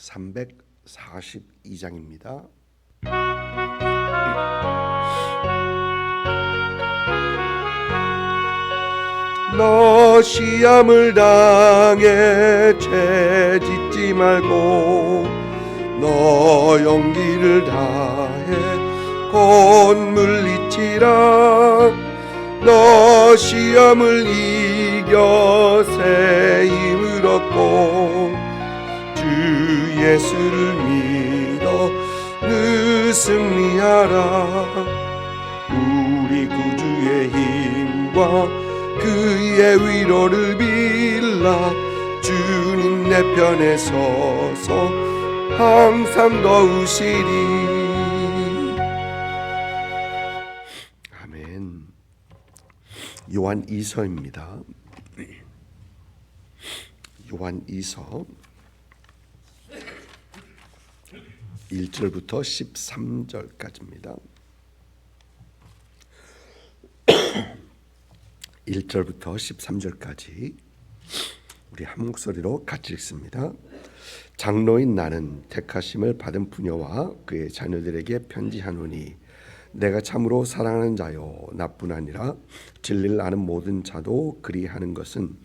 342장입니다. 너 시험을 당해 죄짓지 말고 너 용기를 다해 곧 물리치라. 너 시험을 이겨 새 힘을 얻고 주 예수를 믿어 늘 승리하라. 우리 구주의 힘과 그의 위로를 빌라. 주님 내 편에 서서 항상 도우시리. 아멘. 요한 2서입니다. 요한 2서 1절부터 13절까지입니다. 1절부터 13절까지 우리 한 목소리로 같이 읽습니다. 장로인 나는 택하심을 받은 부녀와 그의 자녀들에게 편지하노니 내가 참으로 사랑하는 자요 나뿐 아니라 진리를 아는 모든 자도 그리하는 것은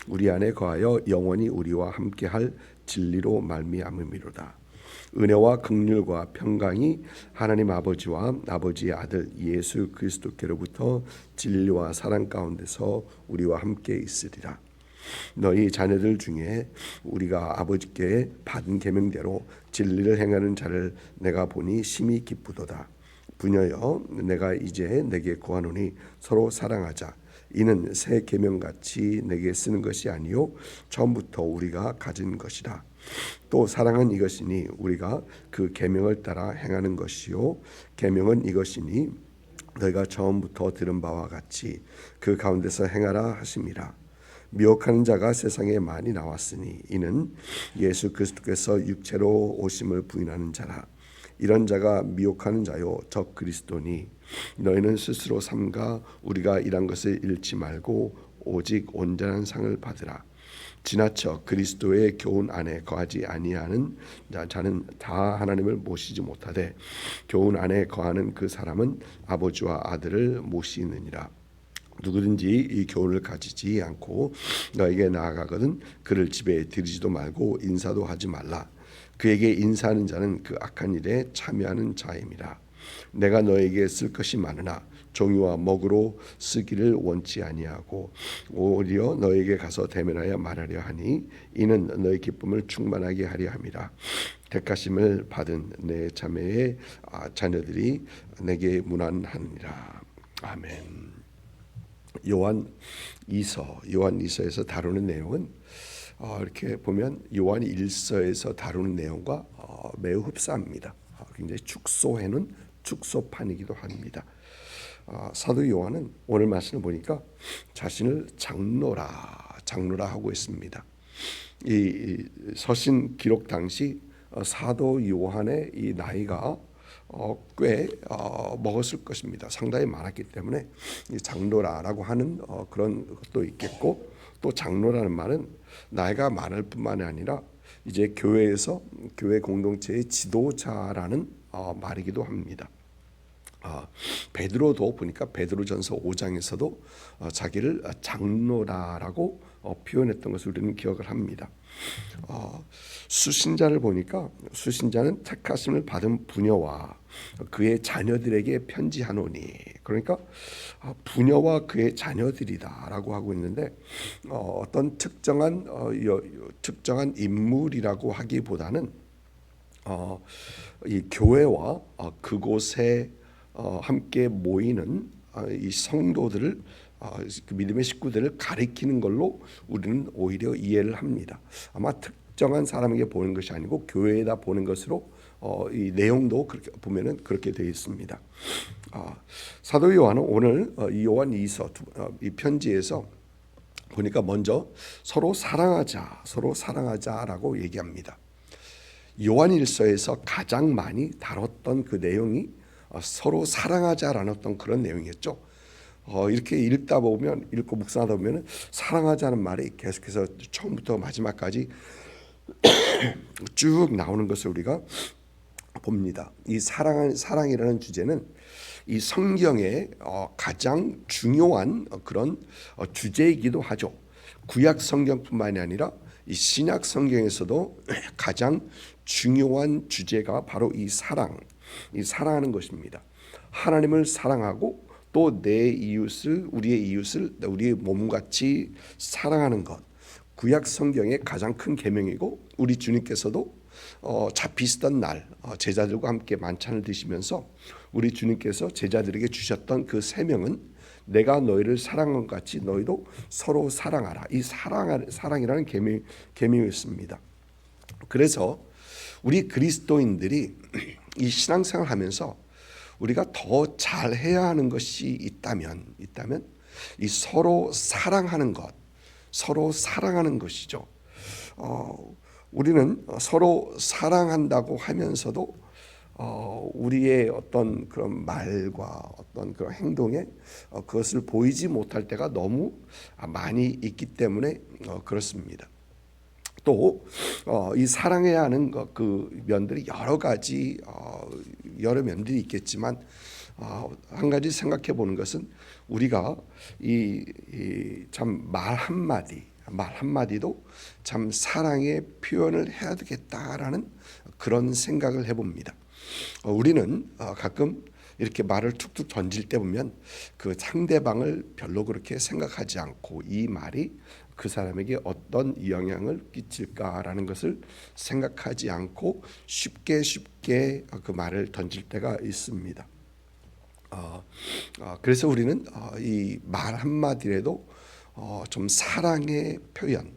우리 안에 거하여 영원히 우리와 함께할 진리로 말미암음이로다. 은혜와 긍휼과 평강이 하나님 아버지와 아버지의 아들 예수 그리스도께로부터 진리와 사랑 가운데서 우리와 함께 있으리라. 너희 자녀들 중에 우리가 아버지께 받은 계명대로 진리를 행하는 자를 내가 보니 심히 기쁘도다. 부녀여, 내가 이제 내게 구하노니 서로 사랑하자. 이는 새 계명같이 내게 쓰는 것이 아니요 처음부터 우리가 가진 것이라. 또 사랑은 이것이니 우리가 그 계명을 따라 행하는 것이요 계명은 이것이니 너희가 처음부터 들은 바와 같이 그 가운데서 행하라 하심이라. 미혹하는 자가 세상에 많이 나왔으니 이는 예수 그리스도께서 육체로 오심을 부인하는 자라. 이런 자가 미혹하는 자요 적 그리스도니 너희는 스스로 삼가 우리가 일한 것을 잃지 말고 오직 온전한 상을 받으라. 지나쳐 그리스도의 교훈 안에 거하지 아니하는 자는 다 하나님을 모시지 못하되 교훈 안에 거하는 그 사람은 아버지와 아들을 모시느니라. 누구든지 이 교훈을 가지지 않고 너에게 나아가거든 그를 집에 들이지도 말고 인사도 하지 말라. 그에게 인사하는 자는 그 악한 일에 참여하는 자임이라. 내가 너에게 쓸 것이 많으나 종이와 먹으로 쓰기를 원치 아니하고 오히려 너에게 가서 대면하여 말하려 하니 이는 너의 기쁨을 충만하게 하려 함이라. 택하심을 받은 내 자매의 자녀들이 내게 문안하느니라. 아멘. 요한 2서에서 다루는 내용은 이렇게 보면 요한 1서에서 다루는 내용과 매우 흡사합니다. 굉장히 축소해놓은 축소판이기도 합니다. 사도 요한은 오늘 말씀을 보니까 자신을 장로라 하고 있습니다. 이 서신 기록 당시 사도 요한의 이 나이가 꽤 먹었을 것입니다. 상당히 많았기 때문에 장로라라고 하는 그런 것도 있겠고, 또 장로라는 말은 나이가 많을 뿐만이 아니라 이제 교회에서 교회 공동체의 지도자라는 말이기도 합니다. 베드로도 보니까 베드로전서 5장에서도 자기를 장로라라고 표현했던 것을 우리는 기억을 합니다. 수신자를 보니까 수신자는 택하심을 받은 부녀와 그의 자녀들에게 편지하노니, 그러니까 부녀와 그의 자녀들이다라고 하고 있는데 어떤 특정한 인물이라고 하기보다는 이 교회와 그곳에 함께 모이는 이 성도들을 그 믿음의 식구들을 가리키는 걸로 우리는 오히려 이해를 합니다. 아마 특정한 사람에게 보는 것이 아니고 교회에다 보는 것으로 이 내용도 그렇게 보면은 그렇게 되어 있습니다. 사도 요한은 오늘 이 요한 2서 이 편지에서 보니까 먼저 서로 사랑하자라고 얘기합니다. 요한 1서에서 가장 많이 다뤘던 그 내용이 서로 사랑하자라는 어떤 그런 내용이었죠. 이렇게 읽고 묵상하다 보면 사랑하자는 말이 계속해서 처음부터 마지막까지 쭉 나오는 것을 우리가 봅니다. 이 사랑이라는 주제는 이 성경의 가장 중요한 그런 주제이기도 하죠. 구약 성경뿐만이 아니라 이 신약 성경에서도 가장 중요한 주제가 바로 이 사랑하는 것입니다. 하나님을 사랑하고 또 내 이웃을 우리의 이웃을 우리의 몸같이 사랑하는 것. 구약 성경의 가장 큰 계명이고 우리 주님께서도 잡히시던 날 제자들과 함께 만찬을 드시면서 우리 주님께서 제자들에게 주셨던 그 세 명은 내가 너희를 사랑한 것 같이 너희도 서로 사랑하라. 이 사랑이라는 계명이었습니다. 그래서 우리 그리스도인들이 이 신앙생활을 하면서 우리가 더 잘해야 하는 것이 있다면 이 서로 사랑하는 것이죠. 우리는 서로 사랑한다고 하면서도 우리의 어떤 그런 말과 어떤 그런 행동에 그것을 보이지 못할 때가 너무 많이 있기 때문에 그렇습니다. 또 이 사랑해야 하는 그 면들이 여러 면들이 있겠지만 한 가지 생각해 보는 것은 우리가 참 말 한마디도 참 사랑의 표현을 해야 되겠다라는 그런 생각을 해봅니다. 우리는 가끔 이렇게 말을 툭툭 던질 때 보면 그 상대방을 별로 그렇게 생각하지 않고 이 말이 그 사람에게 어떤 영향을 끼칠까라는 것을 생각하지 않고 쉽게 그 말을 던질 때가 있습니다. 그래서 우리는 이 말 한마디라도 좀 사랑의 표현,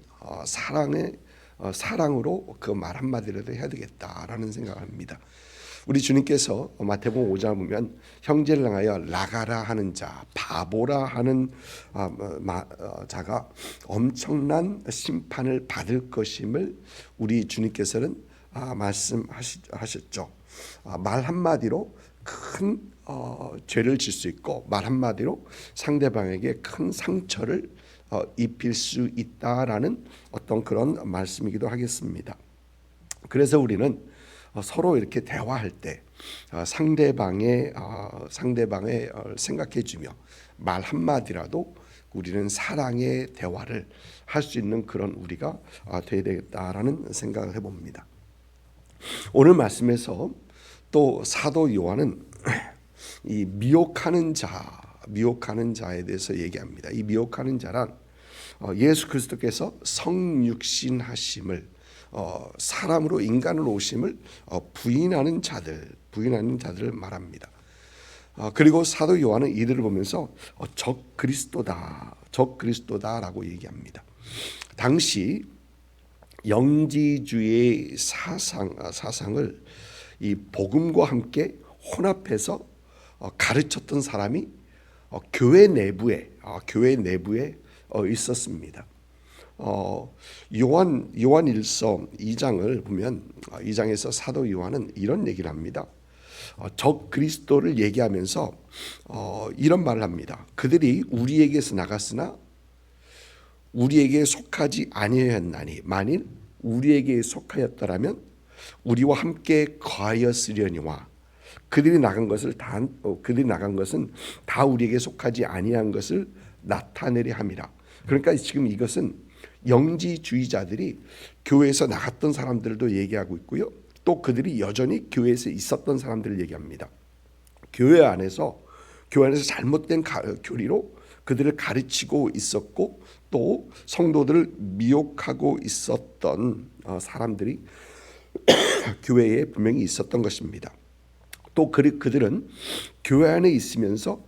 사랑으로 그 말 한마디라도 해야 되겠다라는 생각을 합니다. 우리 주님께서 마태복음 5장 보면 형제를 향하여 라가라 하는 자, 바보라 하는 자가 엄청난 심판을 받을 것임을 우리 주님께서는 말씀하셨죠. 말 한마디로 큰 죄를 질 수 있고 말 한마디로 상대방에게 큰 상처를 입힐 수 있다라는 어떤 그런 말씀이기도 하겠습니다. 그래서 우리는 서로 이렇게 대화할 때 상대방의 생각해주며 말 한마디라도 우리는 사랑의 대화를 할 수 있는 그런 우리가 되어야 되겠다라는 생각을 해봅니다. 오늘 말씀에서 또 사도 요한은 이 미혹하는 자에 대해서 얘기합니다. 이 미혹하는 자란 예수 그리스도께서 성육신하심을 사람으로 인간으로 오심을 부인하는 자들을 말합니다. 그리고 사도 요한은 이들을 보면서 적 그리스도다라고 얘기합니다. 당시 영지주의 사상을 이 복음과 함께 혼합해서 가르쳤던 사람이 교회 내부에 있었습니다. 요한일서 2장을 보면 2장에서 사도 요한은 이런 얘기를 합니다. 적 그리스도를 얘기하면서 이런 말을 합니다. 그들이 우리에게서 나갔으나 우리에게 속하지 아니하였나니 만일 우리에게 속하였더라면 우리와 함께 거하였으려니와 그들이 나간 것은 다 우리에게 속하지 아니한 것을 나타내려 함이라. 그러니까 지금 이것은 영지주의자들이 교회에서 나갔던 사람들도 얘기하고 있고요. 또 그들이 여전히 교회에서 있었던 사람들을 얘기합니다. 교회 안에서 잘못된 교리로 그들을 가르치고 있었고 또 성도들을 미혹하고 있었던 사람들이 교회에 분명히 있었던 것입니다. 또 그들은 교회 안에 있으면서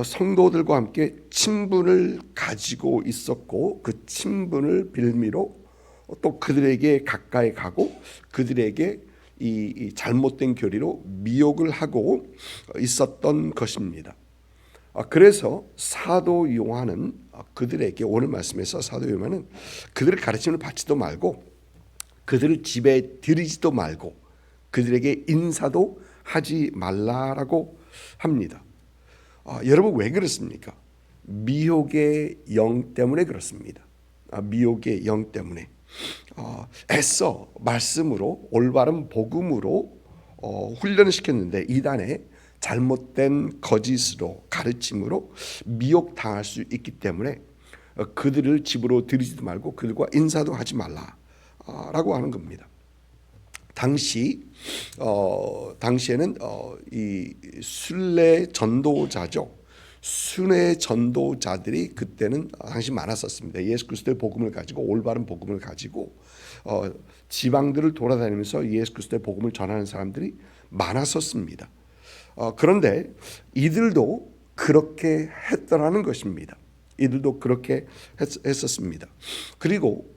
성도들과 함께 친분을 가지고 있었고 그 친분을 빌미로 또 그들에게 가까이 가고 그들에게 이 잘못된 교리로 미혹을 하고 있었던 것입니다. 그래서 사도 요한은 그들에게 오늘 말씀에서 사도 요한은 그들의 가르침을 받지도 말고 그들을 집에 들이지도 말고 그들에게 인사도 하지 말라라고 합니다. 여러분 왜 그렇습니까? 미혹의 영 때문에 그렇습니다. 미혹의 영 때문에 애써 말씀으로 올바른 복음으로 훈련을 시켰는데 이단의 잘못된 거짓으로 가르침으로 미혹당할 수 있기 때문에 그들을 집으로 들이지도 말고 그들과 인사도 하지 말라라고 하는 겁니다. 당시에는 이 순례 전도자죠. 순회 전도자들이 그때는 당시 많았었습니다. 예수 그리스도의 복음을 가지고 올바른 복음을 가지고 지방들을 돌아다니면서 예수 그리스도의 복음을 전하는 사람들이 많았었습니다. 그런데 이들도 그렇게 했더라는 것입니다. 이들도 그렇게 했었습니다. 그리고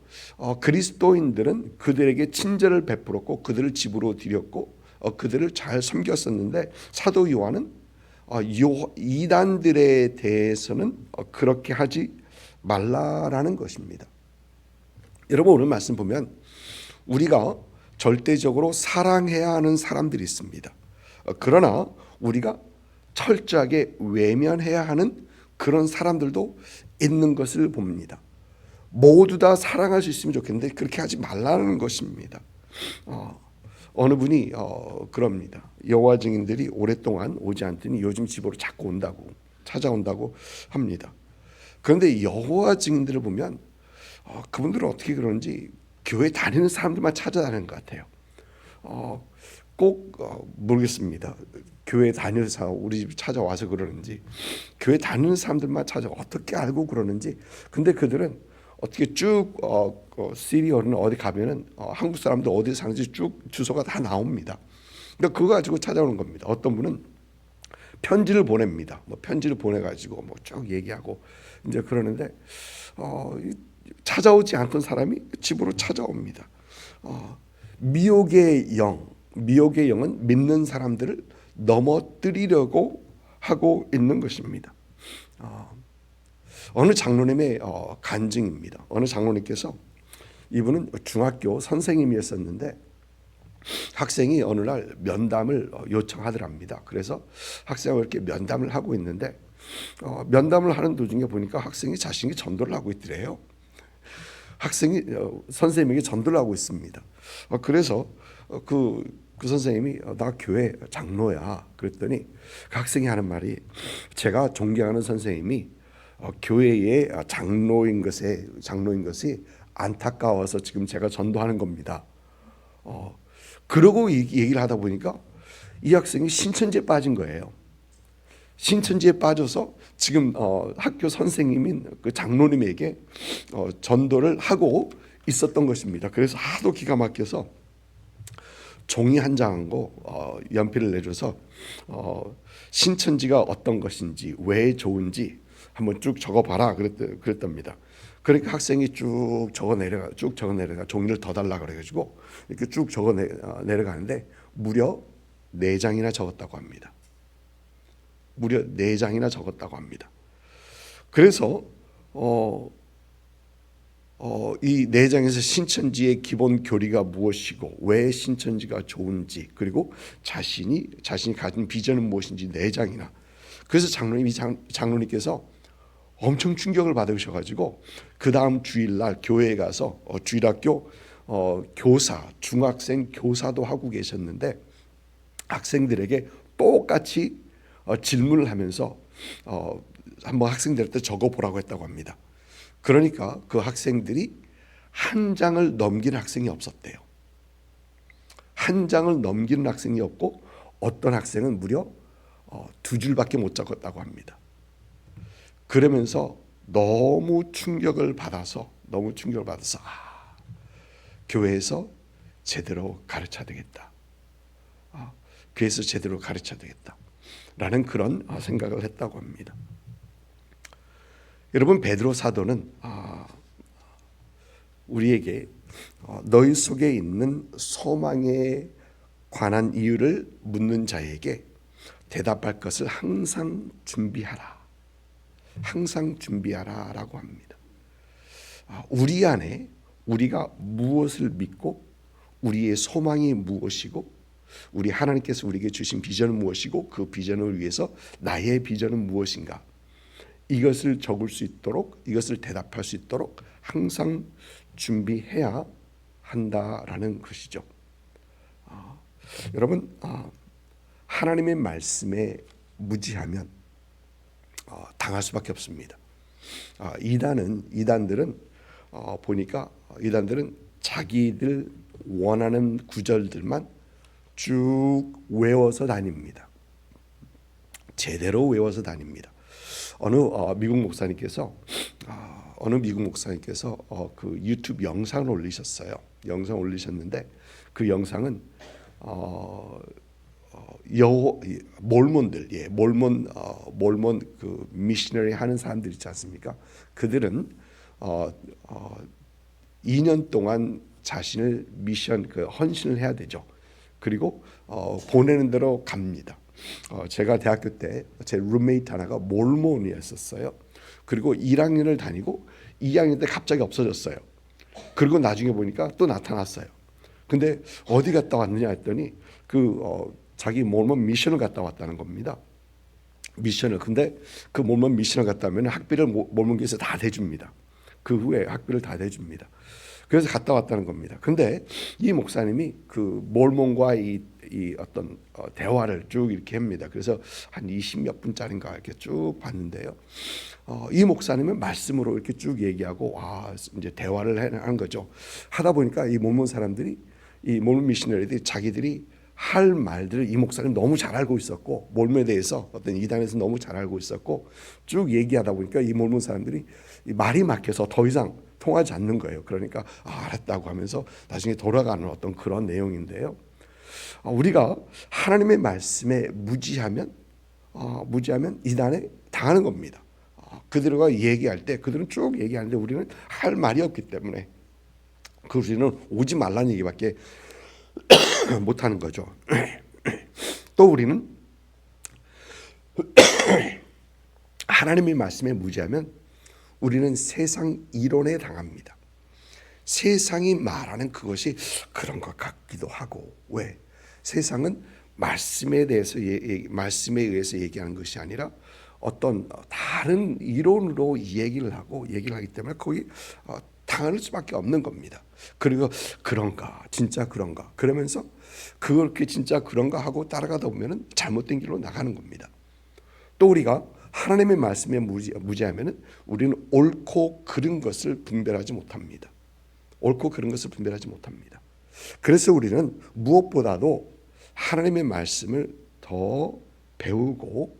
그리스도인들은 그들에게 친절을 베풀었고 그들을 집으로 들였고 그들을 잘 섬겼었는데 사도 요한은 이단들에 대해서는 그렇게 하지 말라라는 것입니다. 여러분 오늘 말씀 보면 우리가 절대적으로 사랑해야 하는 사람들이 있습니다. 그러나 우리가 철저하게 외면해야 하는 그런 사람들도 있는 것을 봅니다. 모두 다 사랑할 수 있으면 좋겠는데 그렇게 하지 말라는 것입니다. 어느 분이 그럽니다. 여호와 증인들이 오랫동안 오지 않더니 요즘 집으로 자꾸 찾아온다고 합니다. 그런데 여호와 증인들을 보면 그분들은 어떻게 그러는지 교회 다니는 사람들만 찾아다니는 것 같아요. 꼭 모르겠습니다. 교회 다녀서 우리 집 찾아와서 그러는지 교회 다니는 사람들만 어떻게 알고 그러는지. 근데 그들은 어떻게 쭉 시리얼은 어디 가면은 한국 사람들 어디 사는지 쭉 주소가 다 나옵니다. 그러니까 그거 가지고 찾아오는 겁니다. 어떤 분은 편지를 보냅니다. 편지를 보내가지고 쭉 얘기하고 이제 그러는데 찾아오지 않던 사람이 집으로 찾아옵니다. 미혹의 영은 믿는 사람들을 넘어뜨리려고 하고 있는 것입니다. 어느 장로님의 간증입니다. 어느 장로님께서 이분은 중학교 선생님이었었는데 학생이 어느 날 면담을 요청하더랍니다. 그래서 학생과 이렇게 면담을 하고 있는데 면담을 하는 도중에 보니까 학생이 자신이 전도를 하고 있더래요. 학생이 선생님에게 전도를 하고 있습니다. 그래서 그 선생님이 나 교회 장로야 그랬더니 그 학생이 하는 말이 제가 존경하는 선생님이 교회의 장로인 것이 안타까워서 지금 제가 전도하는 겁니다. 그러고 얘기를 하다 보니까 이 학생이 신천지에 빠진 거예요. 신천지에 빠져서 지금 학교 선생님인 그 장로님에게 전도를 하고 있었던 것입니다. 그래서 하도 기가 막혀서 종이 한 장하고 연필을 내줘서 신천지가 어떤 것인지 왜 좋은지 한번 쭉 적어봐라 그랬답니다. 그러니까 학생이 쭉 적어 내려가 종이를 더 달라 그래가지고 이렇게 쭉 적어 내려가는데 무려 4장이나 적었다고 합니다. 무려 4장이나 적었다고 합니다. 그래서 이 4장에서 신천지의 기본 교리가 무엇이고 왜 신천지가 좋은지 그리고 자신이 가진 비전은 무엇인지 4장이나. 그래서 장로님께서 엄청 충격을 받으셔가지고 그 다음 주일날 교회에 가서 주일학교 교사, 중학생 교사도 하고 계셨는데 학생들에게 똑같이 질문을 하면서 한번 학생들한테 적어보라고 했다고 합니다. 그러니까 그 학생들이 한 장을 넘기는 학생이 없었대요. 한 장을 넘기는 학생이 없고 어떤 학생은 무려 2줄밖에 못 적었다고 합니다. 그러면서 너무 충격을 받아서 교회에서 제대로 가르쳐야 되겠다. 교회에서 제대로 가르쳐야 되겠다. 라는 그런 생각을 했다고 합니다. 여러분 베드로 사도는 우리에게 너희 속에 있는 소망에 관한 이유를 묻는 자에게 대답할 것을 항상 준비하라라고 합니다. 우리 안에 우리가 무엇을 믿고 우리의 소망이 무엇이고 우리 하나님께서 우리에게 주신 비전은 무엇이고 그 비전을 위해서 나의 비전은 무엇인가 이것을 적을 수 있도록 이것을 대답할 수 있도록 항상 준비해야 한다라는 것이죠. 여러분, 하나님의 말씀에 무지하면 당할 수밖에 없습니다. 이단들은 보니까 이단들은 자기들 원하는 구절들만 쭉 외워서 다닙니다. 제대로 외워서 다닙니다. 어느 미국 목사님께서 그 유튜브 영상을 올리셨어요. 영상 올리셨는데 그 영상은 몰몬들, 몰몬 그 미셔너리 하는 사람들 있지 않습니까? 그들은 2년 동안 자신을 미션 헌신을 해야 되죠. 그리고 보내는 대로 갑니다. 제가 대학교 때 제 룸메이트 하나가 몰몬이었었어요. 그리고 1학년을 다니고 2학년 때 갑자기 없어졌어요. 그리고 나중에 보니까 또 나타났어요. 근데 어디 갔다 왔느냐 했더니 자기 몰몬 미션을 갔다 왔다는 겁니다. 미션을. 근데 그 몰몬 미션을 갔다 오면 학비를 몰몬교에서 다 대줍니다. 그 후에 학비를 다 대줍니다. 그래서 갔다 왔다는 겁니다. 근데 이 목사님이 그 몰몬과 이 어떤 대화를 쭉 이렇게 합니다. 그래서 한 20몇 분짜리인가 이렇게 쭉 봤는데요. 이 목사님은 말씀으로 이렇게 쭉 얘기하고 이제 대화를 하는 거죠. 하다 보니까 이 몰몬 사람들이, 이 몰몬 미셔너리들이 자기들이 할 말들을 이 목사님 너무 잘 알고 있었고, 몰몬에 대해서 어떤 이단에서 너무 잘 알고 있었고, 쭉 얘기하다 보니까 이 몰몬 사람들이 말이 막혀서 더 이상 통하지 않는 거예요. 그러니까 알았다고 하면서 나중에 돌아가는 어떤 그런 내용인데요. 우리가 하나님의 말씀에 무지하면 이단에 당하는 겁니다. 그들과 얘기할 때 그들은 쭉 얘기하는데 우리는 할 말이 없기 때문에 우리는 오지 말라는 얘기밖에 못하는 거죠. 또 우리는 하나님의 말씀에 무지하면 우리는 세상 이론에 당합니다. 세상이 말하는 그것이 그런 것 같기도 하고, 왜? 세상은 말씀에 의해서 얘기하는 것이 아니라 어떤 다른 이론으로 얘기를 하기 때문에 거기 당할 수밖에 없는 겁니다. 그리고 그런가, 진짜 그런가, 그러면서 그렇게 진짜 그런가 하고 따라가다 보면은 잘못된 길로 나가는 겁니다. 또 우리가 하나님의 말씀에 무지하면은 우리는 옳고 그른 것을 분별하지 못합니다. 옳고 그른 것을 분별하지 못합니다. 그래서 우리는 무엇보다도 하나님의 말씀을 더 배우고,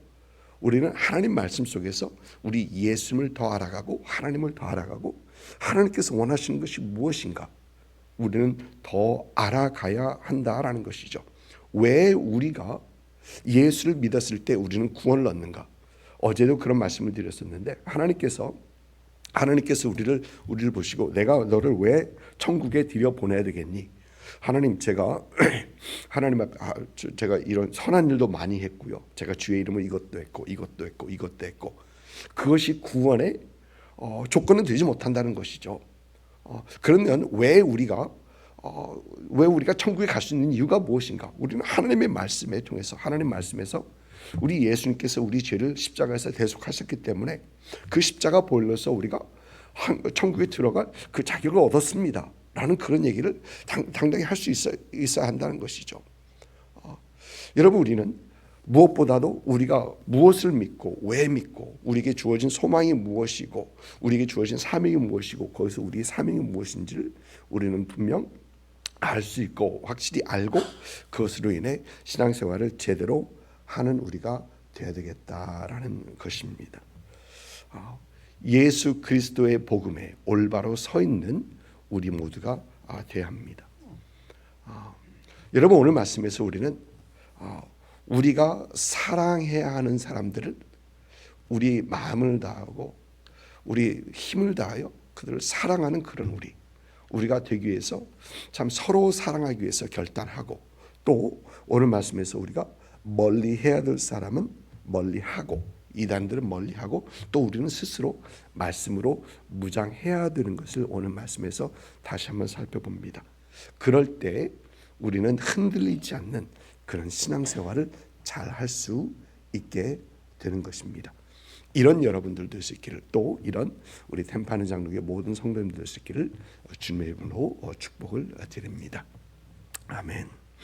우리는 하나님 말씀 속에서 우리 예수님을 더 알아가고 하나님을 더 알아가고 하나님께서 원하시는 것이 무엇인가 우리는 더 알아가야 한다라는 것이죠. 왜 우리가 예수를 믿었을 때 우리는 구원을 얻는가? 어제도 그런 말씀을 드렸었는데 하나님께서 우리를 보시고 내가 너를 왜 천국에 들여 보내야 되겠니? 하나님, 제가 이런 선한 일도 많이 했고요. 제가 주의 이름으로 이것도 했고 그것이 구원의 조건은 되지 못한다는 것이죠. 그러면 왜 우리가 천국에 갈 수 있는 이유가 무엇인가? 우리는 하나님의 말씀에 통해서, 하나님 말씀에서 우리 예수님께서 우리 죄를 십자가에서 대속하셨기 때문에 그 십자가 보일러서 우리가 천국에 들어갈 그 자격을 얻었습니다 라는 그런 얘기를 당당히 할 수 있어야 한다는 것이죠. 여러분, 우리는 무엇보다도 우리가 무엇을 믿고 왜 믿고 우리에게 주어진 소망이 무엇이고 우리에게 주어진 사명이 무엇이고 거기서 우리의 사명이 무엇인지를 우리는 분명 알 수 있고 확실히 알고 그것으로 인해 신앙생활을 제대로 하는 우리가 되어야 되겠다라는 것입니다. 예수 그리스도의 복음에 올바로 서 있는 우리 모두가 되어야 합니다. 여러분, 오늘 말씀에서 우리는 우리가 사랑해야 하는 사람들을 우리 마음을 다하고 우리 힘을 다하여 그들을 사랑하는 그런 우리가 되기 위해서 참 서로 사랑하기 위해서 결단하고, 또 오늘 말씀에서 우리가 멀리해야 될 사람은 멀리하고 이단들은 멀리하고 또 우리는 스스로 말씀으로 무장해야 되는 것을 오늘 말씀에서 다시 한번 살펴봅니다. 그럴 때 우리는 흔들리지 않는 그런 신앙생활을 잘 할 수 있게 되는 것입니다. 이런 여러분들 될 수 있기를, 또 이런 우리 템파는 장로교의 모든 성도님들 될 수 있기를 주님의 이름으로 축복을 드립니다. 아멘.